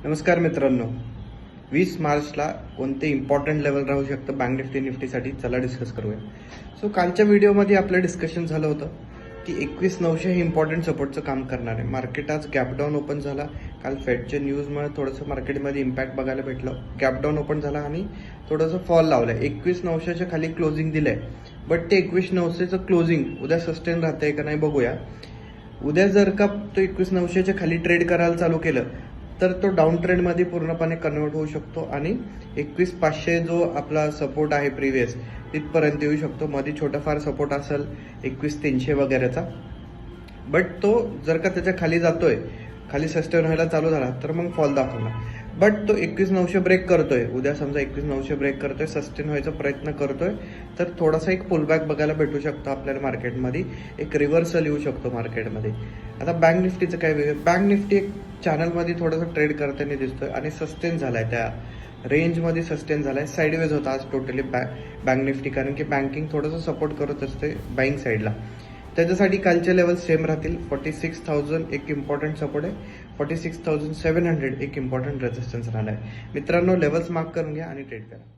नमस्कार मित्रांनो, 20 मार्चला कोणते इम्पॉर्टंट लेवल राहू शकतं बँक निफ्टीसाठी चला डिस्कस करूया. सो कालच्या व्हिडिओमध्ये आपलं डिस्कशन झालं होतं की 21,900 हे इम्पॉर्टंट सपोर्टचं काम करणार आहे. मार्केट आज गॅपडाऊन ओपन झाला. काल फेडच्या न्यूजमुळे थोडंसं मार्केटमध्ये इम्पॅक्ट बघायला भेटलं. गॅपडाऊन ओपन झाला आणि थोडंसं फॉल लावलाय. 21,900च्या खाली क्लोजिंग दिलंय, बट ते 21,900चं क्लोजिंग उद्या सस्टेन राहतंय का नाही बघूया. उद्या जर का तो 21,900च्या खाली ट्रेड करायला चालू केलं तर तो डाऊन ट्रेंडमध्ये पूर्णपणे कन्वर्ट होऊ शकतो आणि 21,500 जो आपला सपोर्ट आहे प्रिव्हियस तिथपर्यंत येऊ शकतो. मध्ये छोटाफार सपोर्ट असेल 21,300 वगैरेचा, बट तो जर का त्याच्या खाली जातोय, खाली सस्टेन व्हायला चालू झाला तर मग फॉल दाखवणार. बट तो 21,900 ब्रेक करतोय, उद्या समजा 21,900 ब्रेक करतोय, सस्टेन व्हायचा प्रयत्न करतोय, तर थोडासा एक पुलबॅक बघायला भेटू शकतो आपल्याला मार्केटमध्ये. एक रिव्हर्सल येऊ शकतो मार्केटमध्ये. आता बँक निफ्टीचं काय वेगळं, बँक निफ्टी एक चॅनलमध्ये थोडंसं ट्रेड करताना दिसतोय आणि सस्टेन झालाय, त्या रेंजमध्ये सस्टेन झालाय. साईडवेज होता आज टोटली बँक निफ्टी, कारण की बँकिंग थोडंसं सपोर्ट करत असते बाईंग साईडला. त्याच्यासाठी कालचे लेवल सेम राहतील. 46,000 एक इम्पॉर्टंट सपोर्ट आहे, 46,700 एक इम्पॉर्टंट रेजिस्टन्स राहणार आहे. मित्रांनो, लेवल्स मार्क करून घ्या आणि ट्रेड करा.